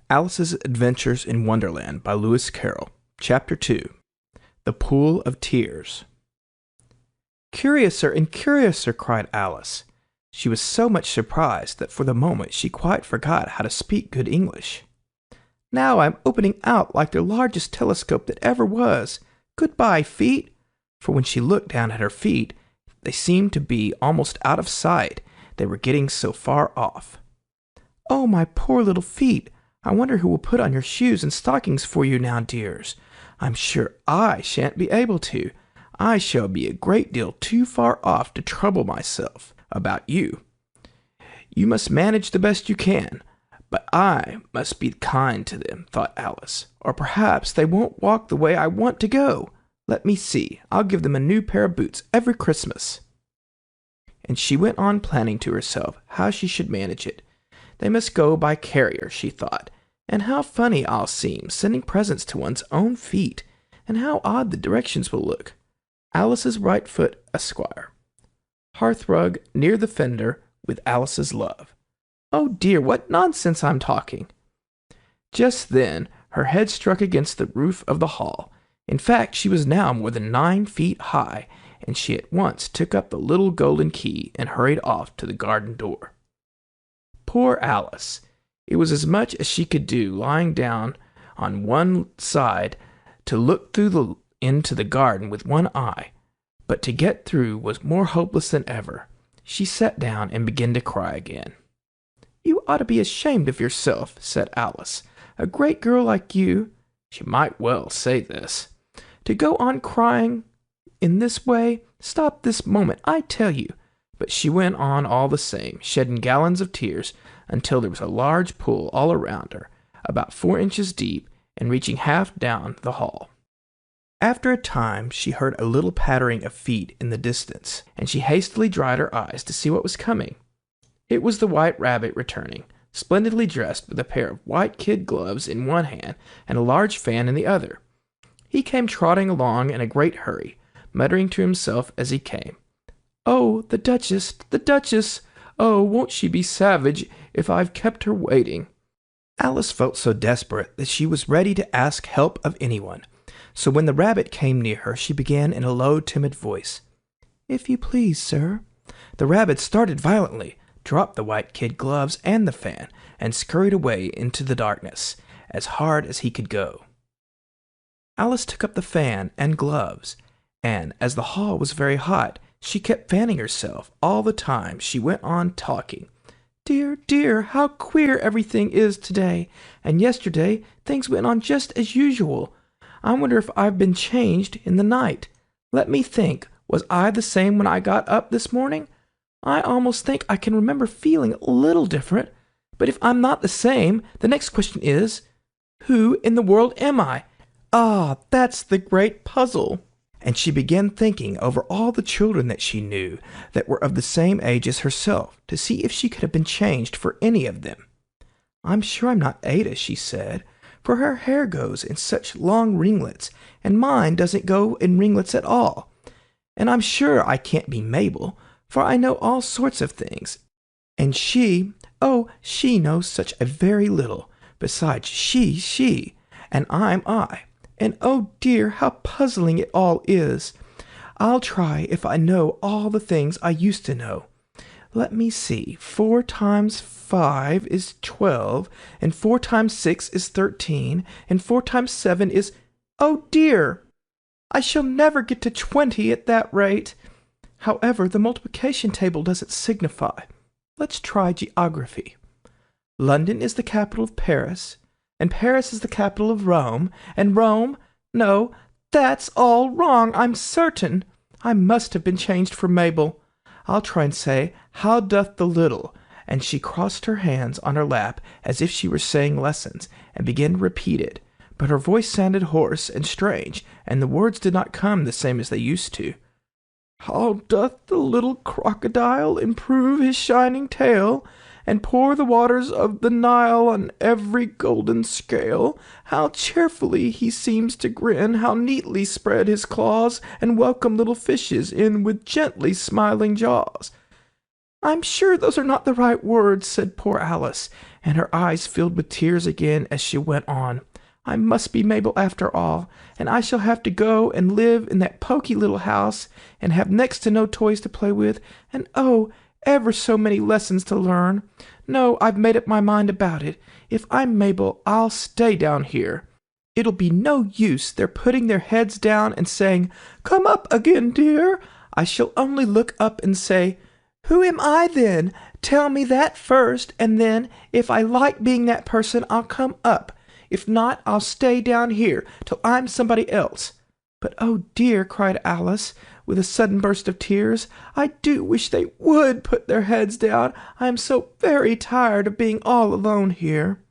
Alice's Adventures in Wonderland by Lewis Carroll. Chapter 2. The Pool of Tears. "Curiouser and curiouser," cried Alice. She was so much surprised that for the moment she quite forgot how to speak good English. "Now I'm opening out like the largest telescope that ever was. Goodbye, feet." For when she looked down at her feet, they seemed to be almost out of sight. They were getting so far off. "Oh, my poor little feet! I wonder who will put on your shoes and stockings for you now, dears. I'm sure I shan't be able to. I shall be a great deal too far off to trouble myself about you. You must manage the best you can, but I must be kind to them," thought Alice, "or perhaps they won't walk the way I want to go. Let me see, I'll give them a new pair of boots every Christmas." And she went on planning to herself how she should manage it. They must go by carrier, she thought, and how funny I'll seem sending presents to one's own feet, and how odd the directions will look. Alice's right foot, Esquire. Hearthrug near the fender with Alice's love. Oh dear, what nonsense I'm talking. Just then her head struck against the roof of the hall. In fact, she was now more than 9 feet high, and she at once took up the little golden key and hurried off to the garden door. Poor Alice! It was as much as she could do, lying down on one side, to look through into the garden with one eye, but to get through was more hopeless than ever. She sat down and began to cry again. "You ought to be ashamed of yourself," said Alice. "A great girl like you," she might well say this, "to go on crying in this way. Stop this moment, I tell you." But she went on all the same, shedding gallons of tears, until there was a large pool all around her, about 4 inches deep, and reaching half down the hall. After a time she heard a little pattering of feet in the distance, and she hastily dried her eyes to see what was coming. It was the White Rabbit returning, splendidly dressed, with a pair of white kid gloves in one hand and a large fan in the other. He came trotting along in a great hurry, muttering to himself as he came, "Oh, the Duchess, the Duchess! Oh, won't she be savage if I've kept her waiting?" Alice felt so desperate that she was ready to ask help of anyone. So when the rabbit came near her, she began in a low, timid voice, "If you please, sir." The rabbit started violently, dropped the white kid gloves and the fan, and scurried away into the darkness, as hard as he could go. Alice took up the fan and gloves, and as the hall was very hot, she kept fanning herself all the time she went on talking. "Dear, dear, how queer everything is today, and yesterday things went on just as usual. I wonder if I've been changed in the night. Let me think, was I the same when I got up this morning? I almost think I can remember feeling a little different. But if I'm not the same, the next question is, who in the world am I? Ah, that's the great puzzle." And she began thinking over all the children that she knew that were of the same age as herself, to see if she could have been changed for any of them. "I'm sure I'm not Ada," she said, "for her hair goes in such long ringlets, and mine doesn't go in ringlets at all. And I'm sure I can't be Mabel, for I know all sorts of things. And she, oh, she knows such a very little. Besides, she, and I'm I. And oh dear, how puzzling it all is. I'll try if I know all the things I used to know. Let me see, 4 times 5 is 12, and 4 times 6 is 13, and 4 times 7 is... Oh dear! I shall never get to 20 at that rate. However, the multiplication table doesn't signify. Let's try geography. London is the capital of Paris, and Paris is the capital of Rome, and Rome... No, that's all wrong, I'm certain. I must have been changed for Mabel. I'll try and say, how doth the little... And she crossed her hands on her lap as if she were saying lessons, and began to repeat it. But her voice sounded hoarse and strange, and the words did not come the same as they used to. How doth the little crocodile improve his shining tail, and pour the waters of the Nile on every golden scale? How cheerfully he seems to grin, how neatly spread his claws, and welcome little fishes in with gently smiling jaws. "I'm sure those are not the right words," said poor Alice, and her eyes filled with tears again as she went on. "I must be Mabel after all, and I shall have to go and live in that poky little house, and have next to no toys to play with, and oh, ever so many lessons to learn. No, I've made up my mind about it. If I'm Mabel, I'll stay down here. It'll be no use their putting their heads down and saying, 'Come up again, dear.' I shall only look up and say, 'Who am I, then? Tell me that first, and then, if I like being that person, I'll come up. If not, I'll stay down here till I'm somebody else.' But, oh dear," cried Alice, with a sudden burst of tears, "I do wish they would put their heads down. I am so very tired of being all alone here."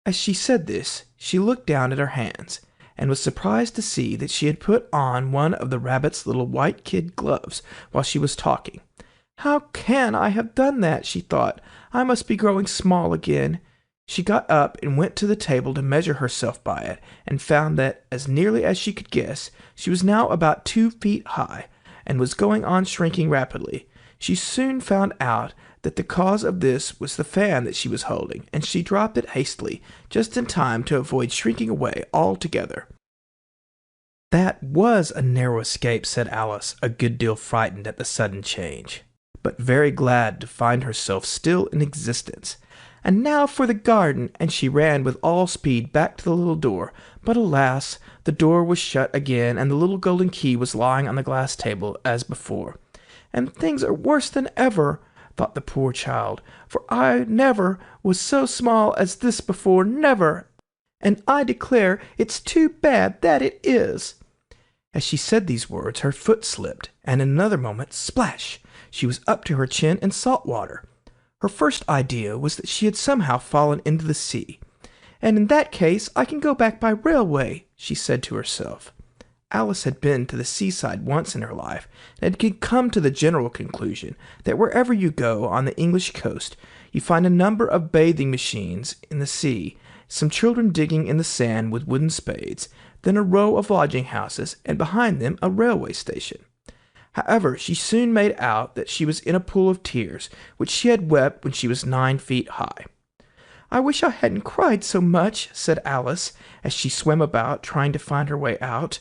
As she said this, she looked down at her hands, and was surprised to see that she had put on one of the rabbit's little white kid gloves while she was talking. "How can I have done that?" she thought. "I must be growing small again." She got up and went to the table to measure herself by it, and found that, as nearly as she could guess, she was now about 2 feet high, and was going on shrinking rapidly. She soon found out that the cause of this was the fan that she was holding, and she dropped it hastily, just in time to avoid shrinking away altogether. "That was a narrow escape," said Alice, a good deal frightened at the sudden change, but very glad to find herself still in existence. "And now for the garden," and she ran with all speed back to the little door. But alas, the door was shut again, and the little golden key was lying on the glass table as before. "And things are worse than ever," thought the poor child, "for I never was so small as this before, never, and I declare it's too bad that it is." As she said these words, her foot slipped, and in another moment, splash, she was up to her chin in salt water. Her first idea was that she had somehow fallen into the sea. "And in that case I can go back by railway," she said to herself. Alice had been to the seaside once in her life, and had come to the general conclusion that wherever you go on the English coast, you find a number of bathing machines in the sea, some children digging in the sand with wooden spades, then a row of lodging-houses, and behind them a railway station. However, she soon made out that she was in a pool of tears, which she had wept when she was 9 feet high. "I wish I hadn't cried so much," said Alice, as she swam about, trying to find her way out.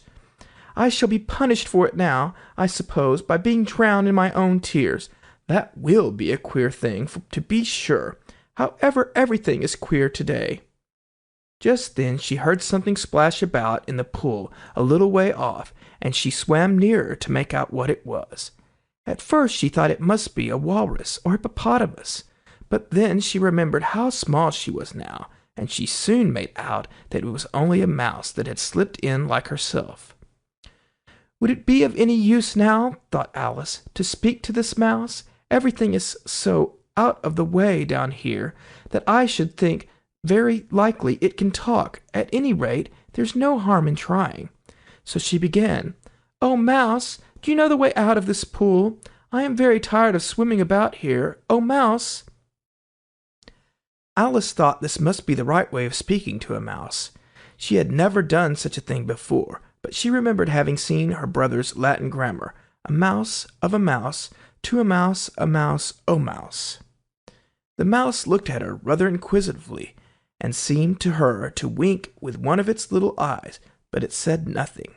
"I shall be punished for it now, I suppose, by being drowned in my own tears. That will be a queer thing, to be sure. However, everything is queer today." Just then she heard something splash about in the pool a little way off, and she swam nearer to make out what it was. At first she thought it must be a walrus or hippopotamus, but then she remembered how small she was now, and she soon made out that it was only a mouse that had slipped in like herself. "Would it be of any use now," thought Alice, "to speak to this mouse? Everything is so out of the way down here that I should think very likely it can talk. At any rate, there's no harm in trying." So she began, "Oh, Mouse, do you know the way out of this pool? I am very tired of swimming about here. Oh, Mouse!" Alice thought this must be the right way of speaking to a mouse. She had never done such a thing before, but she remembered having seen her brother's Latin grammar, a mouse of a mouse, to a mouse, oh mouse. The mouse looked at her rather inquisitively, and seemed to her to wink with one of its little eyes, but it said nothing.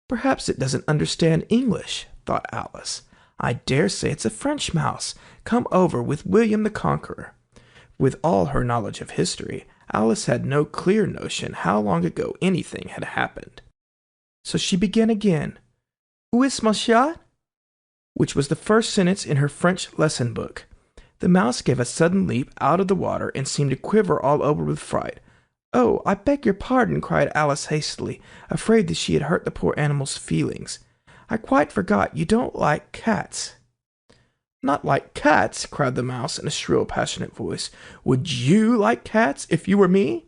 "Perhaps it doesn't understand English," thought Alice. "I dare say it's a French mouse, come over with William the Conqueror." With all her knowledge of history, Alice had no clear notion how long ago anything had happened. So she began again, "Où est mon chat?" which was the first sentence in her French lesson book. The mouse gave a sudden leap out of the water, and seemed to quiver all over with fright. "Oh, I beg your pardon," cried Alice hastily, afraid that she had hurt the poor animal's feelings. "I quite forgot you don't like cats." "Not like cats?" cried the mouse in a shrill, passionate voice. "Would you like cats if you were me?"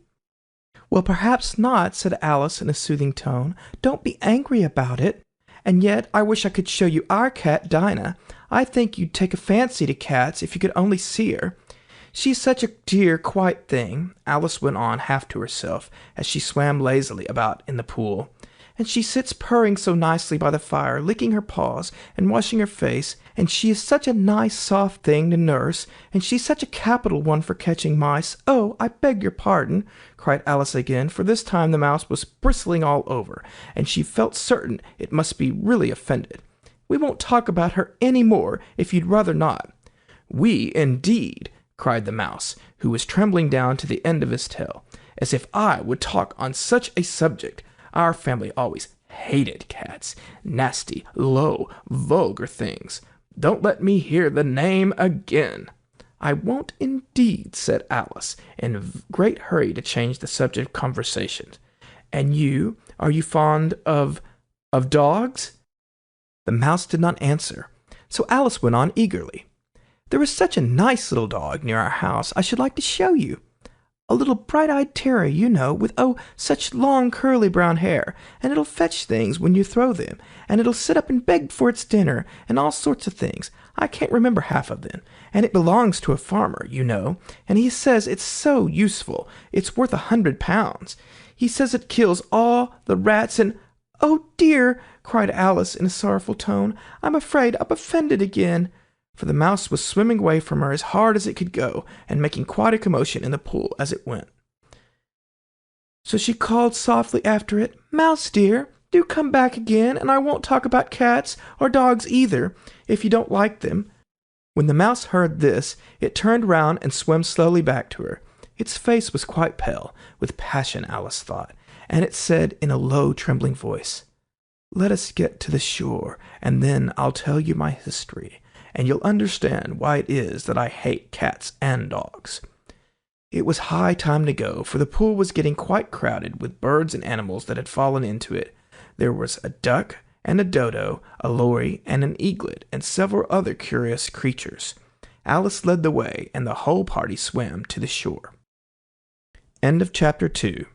"Well, perhaps not," said Alice in a soothing tone. "Don't be angry about it. And yet I wish I could show you our cat, Dinah. I think you'd take a fancy to cats if you could only see her. She's such a dear, quiet thing," Alice went on half to herself, as she swam lazily about in the pool. and she sits purring so nicely by the fire, licking her paws and washing her face, and she is such a nice soft thing to nurse, and she's such a capital one for catching mice. Oh, I beg your pardon, cried Alice again, for this time the mouse was bristling all over, and she felt certain it must be really offended. We won't talk about her any more, if you'd rather not. We, indeed, cried the mouse, who was trembling down to the end of his tail. As if I would talk on such a subject. Our family always hated cats. Nasty, low, vulgar things. Don't let me hear the name again. I won't indeed, said Alice, in a great hurry to change the subject of conversation. And you, are you fond of dogs? The mouse did not answer, so Alice went on eagerly. There is such a nice little dog near our house I should like to show you. A little bright-eyed terrier, you know, with, such long curly brown hair, and it'll fetch things when you throw them, and it'll sit up and beg for its dinner, and all sorts of things. I can't remember half of them, and it belongs to a farmer, you know, and he says it's so useful, it's worth £100. He says it kills all the rats and— Oh, dear, cried Alice in a sorrowful tone, I'm afraid I've offended again. For the mouse was swimming away from her as hard as it could go, and making quite a commotion in the pool as it went. So she called softly after it, Mouse dear, do come back again, and I won't talk about cats, or dogs either, if you don't like them. When the mouse heard this, it turned round and swam slowly back to her. Its face was quite pale, with passion, Alice thought, and it said in a low, trembling voice, Let us get to the shore, and then I'll tell you my history, and you'll understand why it is that I hate cats and dogs. It was high time to go, for the pool was getting quite crowded with birds and animals that had fallen into it. There was a duck and a dodo, a lory and an eaglet, and several other curious creatures. Alice led the way, and the whole party swam to the shore. End of Chapter 2.